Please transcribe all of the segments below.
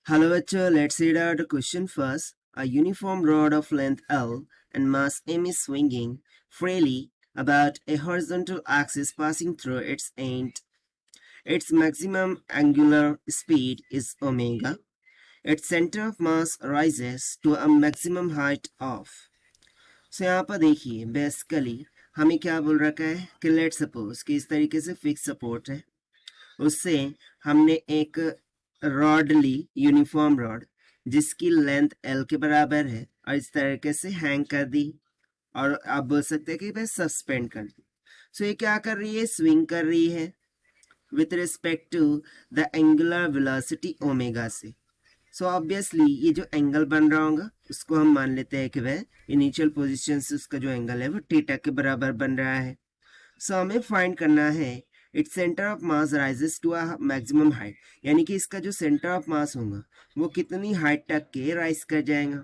Hello bachcho, let's read out the question first. A uniform rod of length L and mass m is swinging freely about a horizontal axis passing through its end. Its maximum angular speed is omega. Its center of mass rises to a maximum height of. So यहाँ पर देखिए basically हमें क्या बोल रखा है कि let suppose कि इस तरीके से फिक्स सपोर्ट है, उससे हमने एक रॉड ली, यूनिफॉर्म रॉड जिसकी लेंथ एल के बराबर है और इस तरीके से हैंग कर दी और आप बोल सकते हैं कि भाई सस्पेंड कर दी। सो ये क्या कर रही है, स्विंग कर रही है with respect to the angular velocity omega से। सो ऑब्वियसली ये जो एंगल बन रहा होगा उसको हम मान लेते हैं कि वह इनिशियल पोजीशन से उसका जो एंगल है वो थीटा के बराबर बन रहा है। सो हमें फाइंड करना है its centre of mass rises to a maximum height, यानी कि इसका जो सेंटर ऑफ मास होगा वो कितनी हाइट तक के राइज कर जाएगा।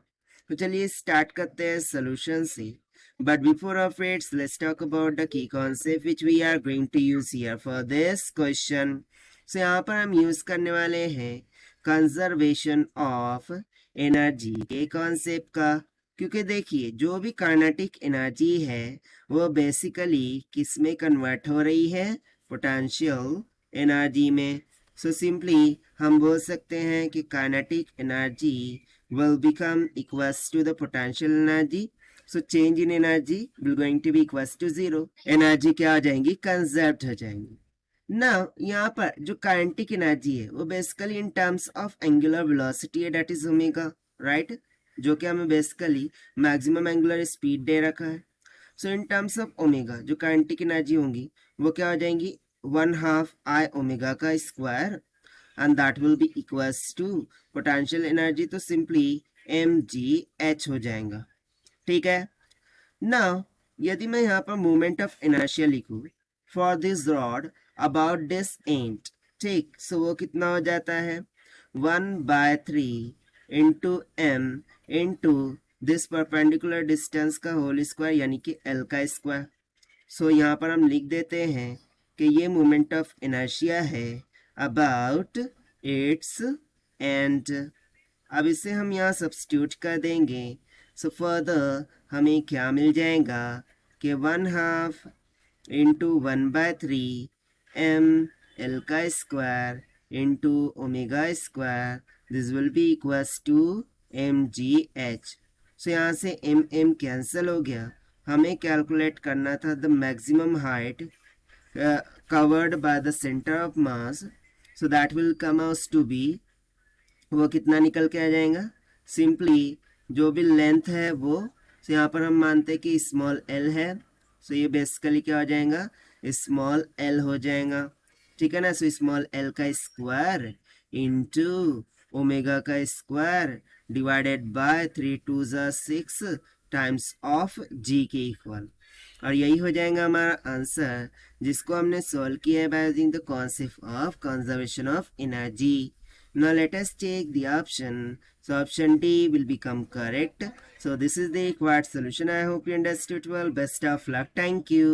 तो चलिए स्टार्ट करते हैं सोल्यूशन से, but before of its let's talk about the key concept which we are going to use here for this question. So यहाँ पर हम यूज करने वाले हैं कंजर्वेशन ऑफ एनर्जी के कॉन्सेप्ट का, क्योंकि देखिए जो भी काइनेटिक एनर्जी है वो बेसिकली किस में कन्वर्ट हो रही है, पोटेंशियल एनर्जी में। सो सिंपली हम बोल सकते हैं कि kinetic energy will become equals to the potential energy. So change in energy will going to be equals to 0. Energy क्या हो जाएंगी, कंजर्व हो जाएंगी ना। यहाँ पर जो काइनेटिक एनर्जी है वो basically in terms of angular velocity है, दैट इज ओमेगा, राइट, जो कि हमें बेसिकली मैक्सिमम एंगुलर स्पीड दे रखा है। So in terms of omega जो काइनेटिक एनर्जी होंगी वो क्या हो जाएंगी, 1/2 I ओमेगा का square and that will be equals to potential energy, तो सिंपली mgh हो जाएगा। ठीक है ना। यदि मैं यहाँ पर मोमेंट ऑफ इनर्शिया लिखूं for this rod about this and, ठीक, सो वो कितना हो जाता है 1/3 into m into this perpendicular distance का होल स्क्वायर यानी कि l का स्क्वायर। सो यहाँ पर हम लिख देते हैं कि ये मोमेंट ऑफ इनर्शिया है अबाउट इट्स एंड। अब इसे हम यहाँ सब्स्टिट्यूट कर देंगे। सो फर्दर हमें क्या मिल जाएगा कि 1/2 इंटू 1/3 m l का square into omega square, this will be equals to mgh। So यहाँ से m कैंसिल हो गया, हमें कैलकुलेट करना था the maximum height covered by the center of mass, so that will come out to be, वो कितना निकल के आ जाएगा, सिंपली जो भी लेंथ है वो, so यहाँ पर हम मानते हैं कि स्मॉल l है, so ये बेसिकली क्या हो जाएगा, स्मॉल l हो जाएगा, ठीक है ना। सो स्मॉल l का स्क्वायर इंटू ओमेगा का square divided by 3 2 6 times of g के इक्वल, और यही हो जाएगा हमारा आंसर जिसको हमने सॉल्व किया है by using the concept of conservation of energy. Now let us take the option. So option D will become correct. So this is the required solution. I hope you understood well. Best of luck. Thank you.